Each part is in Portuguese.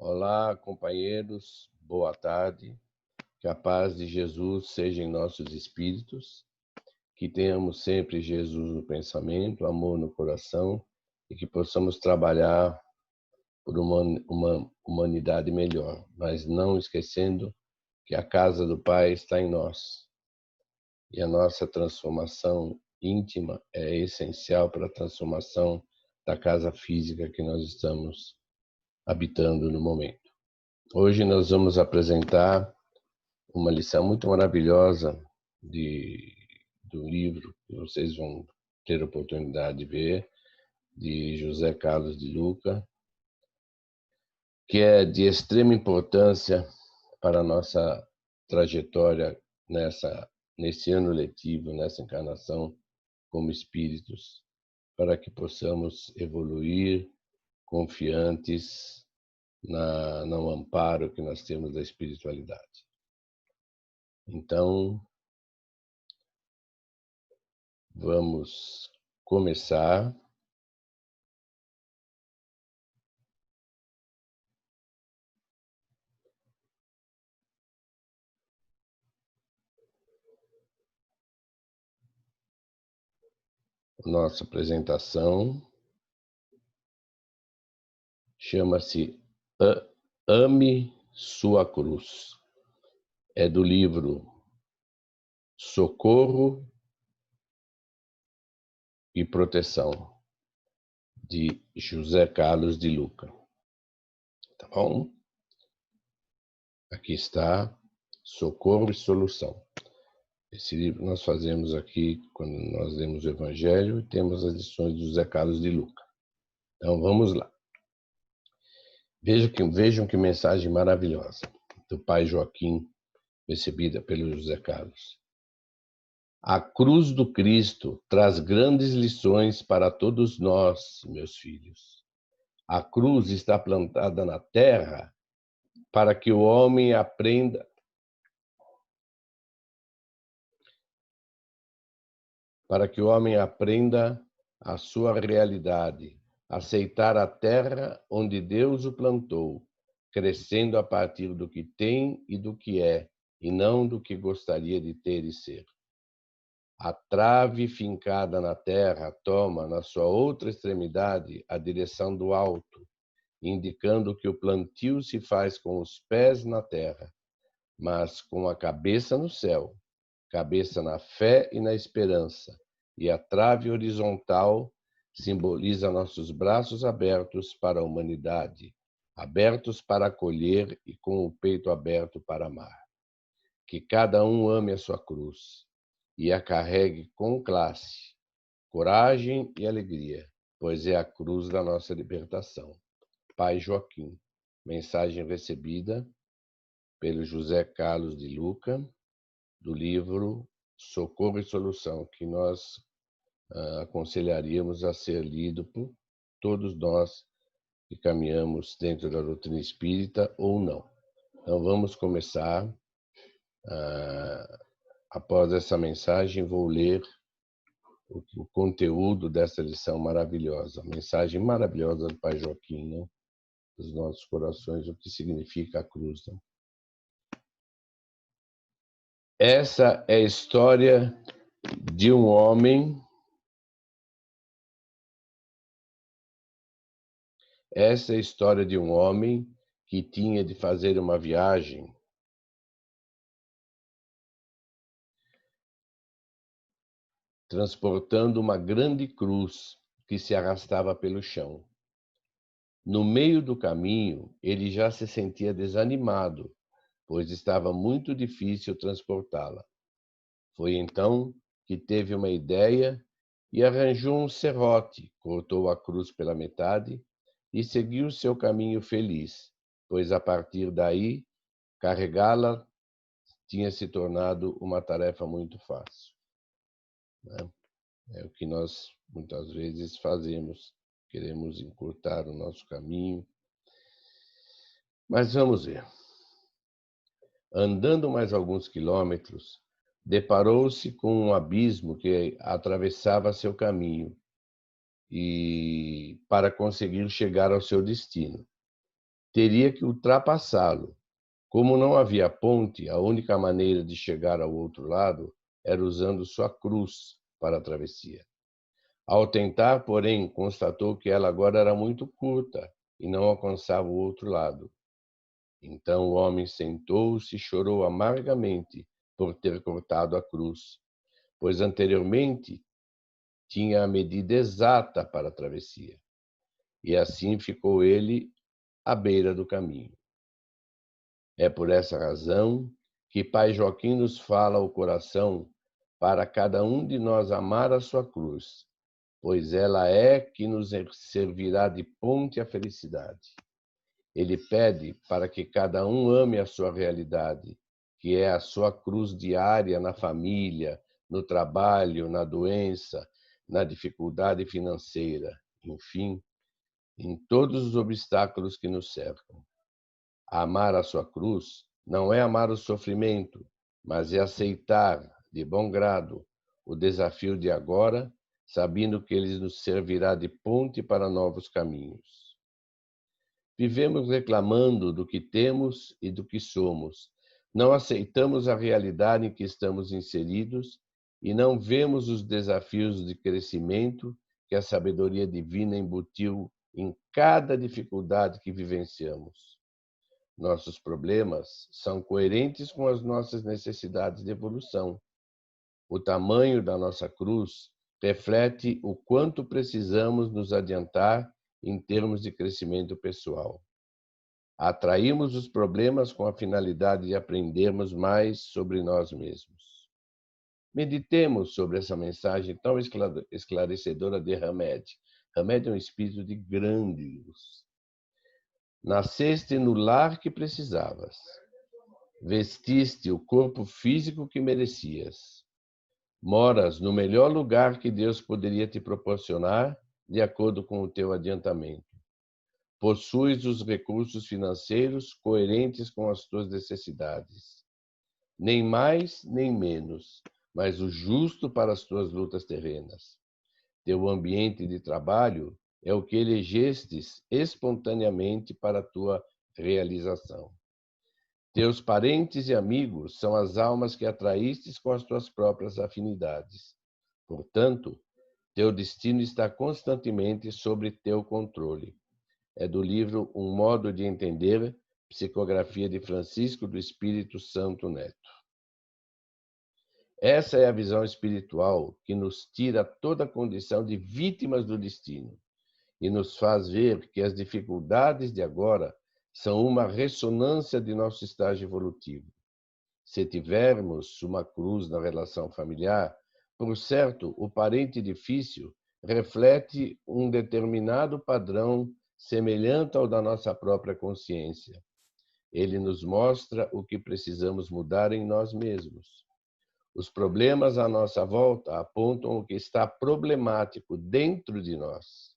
Olá, companheiros, boa tarde. Que a paz de Jesus seja em nossos espíritos, que tenhamos sempre Jesus no pensamento, amor no coração e que possamos trabalhar por uma humanidade melhor, mas não esquecendo que a casa do Pai está em nós e a nossa transformação íntima é essencial para a transformação da casa física que nós estamos habitando no momento. Hoje nós vamos apresentar uma lição muito maravilhosa do livro que vocês vão ter a oportunidade de ver, de José Carlos de Luca, que é de extrema importância para a nossa trajetória nesse ano letivo, nessa encarnação como espíritos, para que possamos evoluir confiantes no amparo que nós temos da espiritualidade. Então, vamos começar. Nossa apresentação chama-se Ame Sua Cruz. É do livro Socorro e Proteção, de José Carlos de Luca. Tá bom? Aqui está Socorro e Solução. Esse livro nós fazemos aqui quando nós lemos o Evangelho e temos as lições de José Carlos de Luca. Então vamos lá. Vejam que mensagem maravilhosa do Pai Joaquim, recebida pelo José Carlos. A cruz do Cristo traz grandes lições para todos nós, meus filhos. A cruz está plantada na terra para que o homem aprenda a sua realidade, aceitar a terra onde Deus o plantou, crescendo a partir do que tem e do que é, e não do que gostaria de ter e ser. A trave fincada na terra toma, na sua outra extremidade, a direção do alto, indicando que o plantio se faz com os pés na terra, mas com a cabeça no céu, cabeça na fé e na esperança, e a trave horizontal simboliza nossos braços abertos para a humanidade, abertos para acolher e com o peito aberto para amar. Que cada um ame a sua cruz e a carregue com classe, coragem e alegria, pois é a cruz da nossa libertação. Pai Joaquim. Mensagem recebida pelo José Carlos de Luca, do livro Socorro e Solução, que nós aconselharíamos a ser lido por todos nós que caminhamos dentro da doutrina espírita ou não. Então vamos começar. Após essa mensagem, vou ler o conteúdo dessa lição maravilhosa, a mensagem maravilhosa do Pai Joaquim, né? Dos nossos corações, o que significa a cruz. Né? Essa é a história de um homem. Essa é a história de um homem que tinha de fazer uma viagem transportando uma grande cruz que se arrastava pelo chão. No meio do caminho, ele já se sentia desanimado, pois estava muito difícil transportá-la. Foi então que teve uma ideia e arranjou um serrote, cortou a cruz pela metade e seguiu seu caminho feliz, pois a partir daí, carregá-la tinha se tornado uma tarefa muito fácil. É o que nós muitas vezes fazemos, queremos encurtar o nosso caminho. Mas vamos ver. Andando mais alguns quilômetros, deparou-se com um abismo que atravessava seu caminho e para conseguir chegar ao seu destino. teria que ultrapassá-lo. Como não havia ponte, a única maneira de chegar ao outro lado era usando sua cruz para a travessia. Ao tentar, porém, constatou que ela agora era muito curta e não alcançava o outro lado. Então o homem sentou-se e chorou amargamente por ter cortado a cruz, pois anteriormente tinha a medida exata para a travessia. E assim ficou ele à beira do caminho. É por essa razão que Pai Joaquim nos fala ao coração para cada um de nós amar a sua cruz, pois ela é que nos servirá de ponte à felicidade. Ele pede para que cada um ame a sua realidade, que é a sua cruz diária na família, no trabalho, na doença, na dificuldade financeira, enfim, em todos os obstáculos que nos cercam. Amar a sua cruz não é amar o sofrimento, mas é aceitar de bom grado o desafio de agora, sabendo que ele nos servirá de ponte para novos caminhos. Vivemos reclamando do que temos e do que somos. Não aceitamos a realidade em que estamos inseridos e não vemos os desafios de crescimento que a sabedoria divina embutiu em cada dificuldade que vivenciamos. Nossos problemas são coerentes com as nossas necessidades de evolução. O tamanho da nossa cruz reflete o quanto precisamos nos adiantar em termos de crescimento pessoal. Atraímos os problemas com a finalidade de aprendermos mais sobre nós mesmos. Meditemos sobre essa mensagem tão esclarecedora de Hamed. Hamed é um espírito de grande luz. Nasceste no lar que precisavas. Vestiste o corpo físico que merecias. Moras no melhor lugar que Deus poderia te proporcionar, de acordo com o teu adiantamento. Possuis os recursos financeiros coerentes com as tuas necessidades. Nem mais, nem menos, mas o justo para as tuas lutas terrenas. Teu ambiente de trabalho é o que elegestes espontaneamente para a tua realização. Teus parentes e amigos são as almas que atraístes com as tuas próprias afinidades. Portanto, teu destino está constantemente sob teu controle. É do livro Um Modo de Entender, psicografia de Francisco do Espírito Santo Neto. Essa é a visão espiritual que nos tira toda a condição de vítimas do destino e nos faz ver que as dificuldades de agora são uma ressonância de nosso estágio evolutivo. Se tivermos uma cruz na relação familiar, por certo, o parente difícil reflete um determinado padrão semelhante ao da nossa própria consciência. Ele nos mostra o que precisamos mudar em nós mesmos. Os problemas à nossa volta apontam o que está problemático dentro de nós.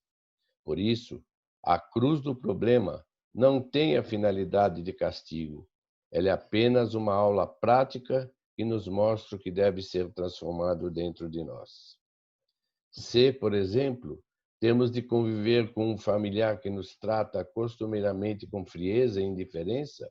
Por isso, a cruz do problema não tem a finalidade de castigo. Ela é apenas uma aula prática que nos mostra o que deve ser transformado dentro de nós. Se, por exemplo, temos de conviver com um familiar que nos trata costumeiramente com frieza e indiferença,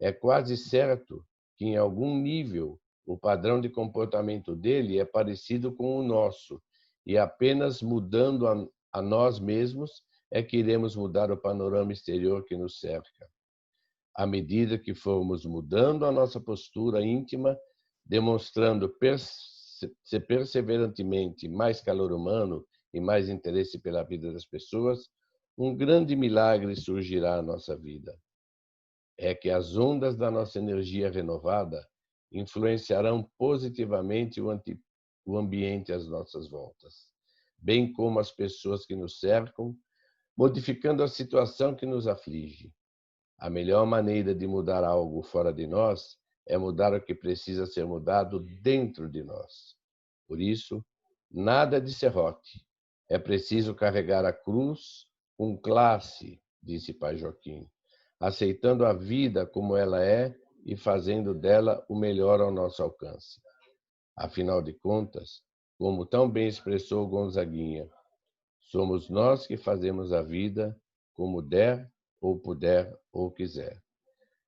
é quase certo que, em algum nível, o padrão de comportamento dele é parecido com o nosso, e apenas mudando a nós mesmos é que iremos mudar o panorama exterior que nos cerca. À medida que formos mudando a nossa postura íntima, demonstrando perseverantemente mais calor humano e mais interesse pela vida das pessoas, um grande milagre surgirá à nossa vida. É que as ondas da nossa energia renovada influenciarão positivamente o ambiente às nossas voltas, bem como as pessoas que nos cercam, modificando a situação que nos aflige. A melhor maneira de mudar algo fora de nós é mudar o que precisa ser mudado dentro de nós. Por isso, nada de serrote. É preciso carregar a cruz com classe, disse Pai Joaquim, aceitando a vida como ela é e fazendo dela o melhor ao nosso alcance. Afinal de contas, como tão bem expressou Gonzaguinha, somos nós que fazemos a vida como der ou puder ou quiser.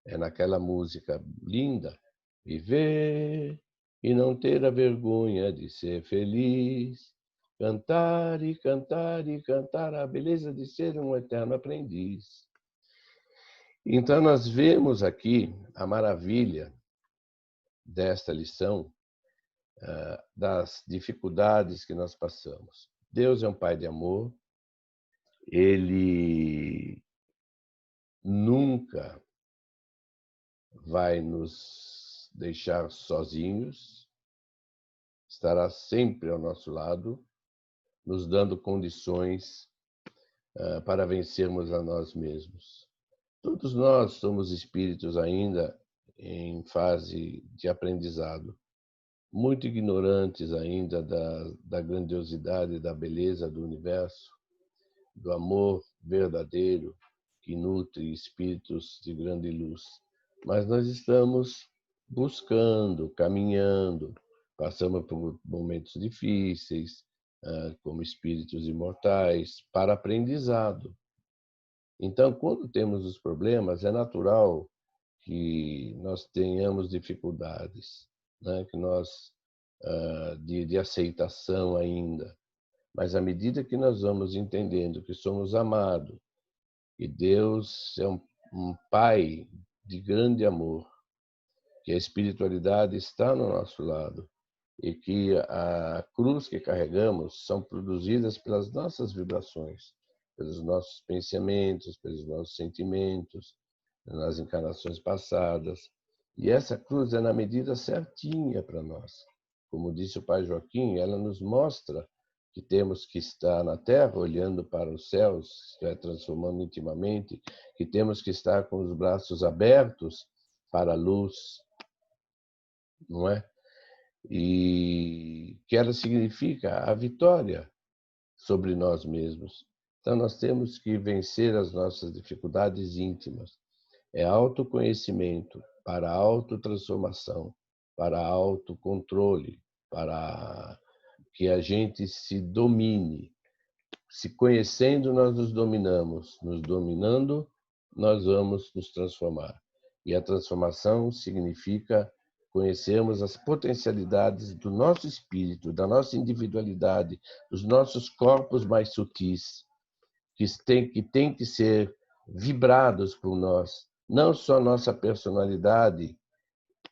É naquela música linda, viver e não ter a vergonha de ser feliz, cantar e cantar e cantar a beleza de ser um eterno aprendiz. Então nós vemos aqui a maravilha desta lição, das dificuldades que nós passamos. Deus é um Pai de amor, Ele nunca vai nos deixar sozinhos, estará sempre ao nosso lado, nos dando condições para vencermos a nós mesmos. Todos nós somos espíritos ainda em fase de aprendizado, muito ignorantes ainda da grandiosidade e da beleza do universo, do amor verdadeiro que nutre espíritos de grande luz. Mas nós estamos buscando, caminhando, passamos por momentos difíceis, como espíritos imortais, para aprendizado. Então, quando temos os problemas, é natural que nós tenhamos dificuldades, né? Que nós de aceitação ainda. Mas à medida que nós vamos entendendo que somos amados, que Deus é um Pai de grande amor, que a espiritualidade está no nosso lado e que a cruz que carregamos são produzidas pelas nossas vibrações, pelos nossos pensamentos, pelos nossos sentimentos, nas encarnações passadas. E essa cruz é na medida certinha para nós. Como disse o Pai Joaquim, ela nos mostra que temos que estar na Terra olhando para os céus, transformando intimamente, que temos que estar com os braços abertos para a luz, não é? E que ela significa a vitória sobre nós mesmos. Então nós temos que vencer as nossas dificuldades íntimas. É autoconhecimento para a autotransformação, para autocontrole, para que a gente se domine. Se conhecendo, nós nos dominamos. Nos dominando, nós vamos nos transformar. E a transformação significa conhecermos as potencialidades do nosso espírito, da nossa individualidade, dos nossos corpos mais sutis, que têm que ser vibrados por nós. Não só nossa personalidade,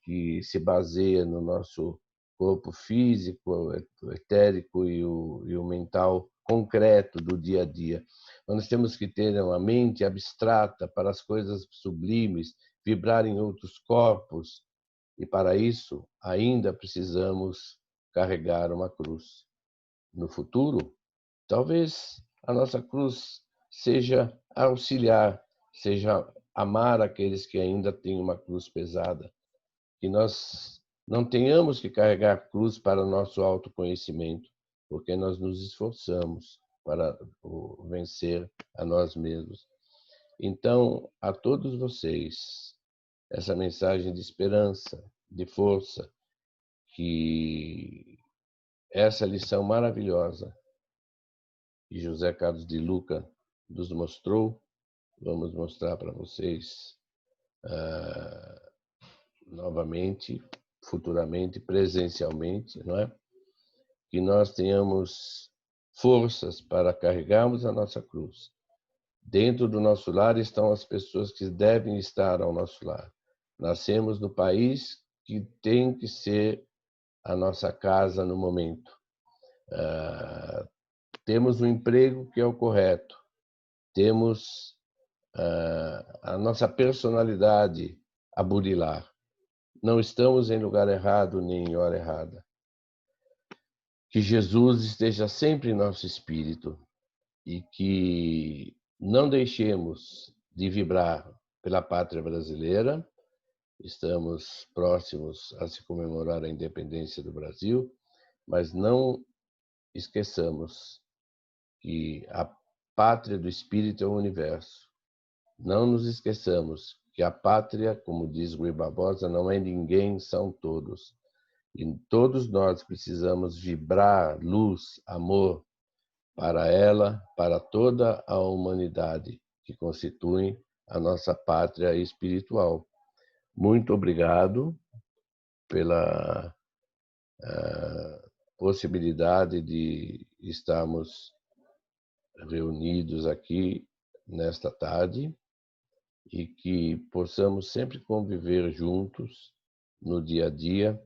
que se baseia no nosso corpo físico, etérico e o mental concreto do dia a dia. Nós temos que ter uma mente abstrata para as coisas sublimes, vibrar em outros corpos, e para isso ainda precisamos carregar uma cruz. No futuro, talvez a nossa cruz seja auxiliar, seja amar aqueles que ainda têm uma cruz pesada, que nós não tenhamos que carregar a cruz para o nosso autoconhecimento, porque nós nos esforçamos para vencer a nós mesmos. Então, a todos vocês, essa mensagem de esperança, de força, que essa lição maravilhosa que José Carlos de Luca nos mostrou, vamos mostrar para vocês novamente, futuramente, presencialmente, não é? Que nós tenhamos forças para carregarmos a nossa cruz. Dentro do nosso lar estão as pessoas que devem estar ao nosso lar. Nascemos no país que tem que ser a nossa casa no momento. Temos um emprego que é o correto. Temos a nossa personalidade a burilar. Não estamos em lugar errado nem em hora errada. Que Jesus esteja sempre em nosso espírito e que não deixemos de vibrar pela pátria brasileira. Estamos próximos a se comemorar a independência do Brasil, mas não esqueçamos que a pátria do espírito é o universo. Não nos esqueçamos que a pátria, como diz Rui Barbosa, não é ninguém, são todos. E todos nós precisamos vibrar luz, amor para ela, para toda a humanidade, que constitui a nossa pátria espiritual. Muito obrigado pela possibilidade de estarmos reunidos aqui nesta tarde e que possamos sempre conviver juntos no dia a dia,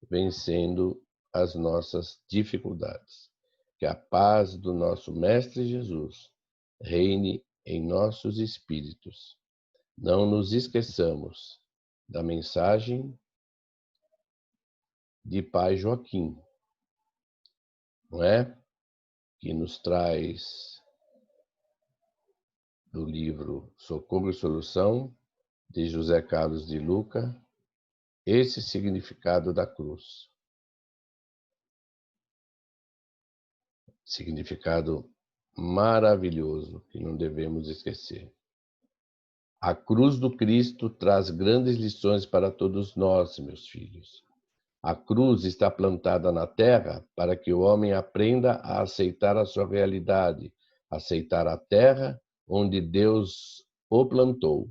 vencendo as nossas dificuldades. Que a paz do nosso Mestre Jesus reine em nossos espíritos. Não nos esqueçamos da mensagem de Pai Joaquim, não é? Que nos traz do livro Socorro e Solução, de José Carlos de Luca, esse significado da cruz. Significado maravilhoso que não devemos esquecer. A cruz do Cristo traz grandes lições para todos nós, meus filhos. A cruz está plantada na terra para que o homem aprenda a aceitar a sua realidade, aceitar a terra onde Deus o plantou,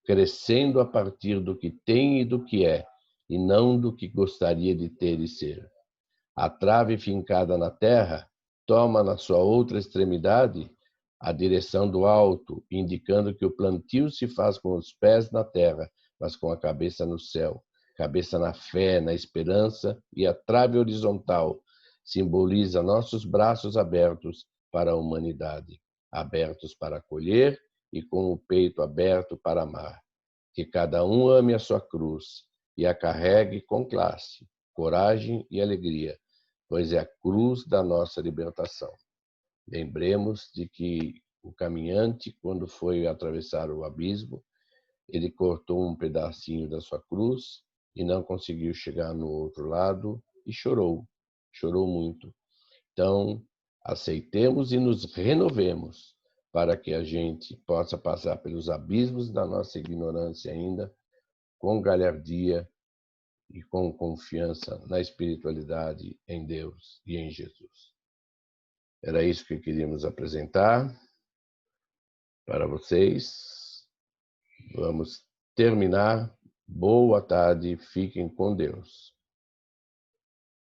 crescendo a partir do que tem e do que é, e não do que gostaria de ter e ser. A trave fincada na terra toma na sua outra extremidade a direção do alto, indicando que o plantio se faz com os pés na terra, mas com a cabeça no céu. Cabeça na fé, na esperança, e a trave horizontal simboliza nossos braços abertos para a humanidade, abertos para acolher e com o peito aberto para amar. Que cada um ame a sua cruz e a carregue com classe, coragem e alegria, pois é a cruz da nossa libertação. Lembremos de que o caminhante, quando foi atravessar o abismo, ele cortou um pedacinho da sua cruz e não conseguiu chegar no outro lado e chorou muito. Então, aceitemos e nos renovemos para que a gente possa passar pelos abismos da nossa ignorância ainda com galhardia e com confiança na espiritualidade, em Deus e em Jesus. Era isso que queríamos apresentar para vocês. Vamos terminar. Boa tarde, fiquem com Deus.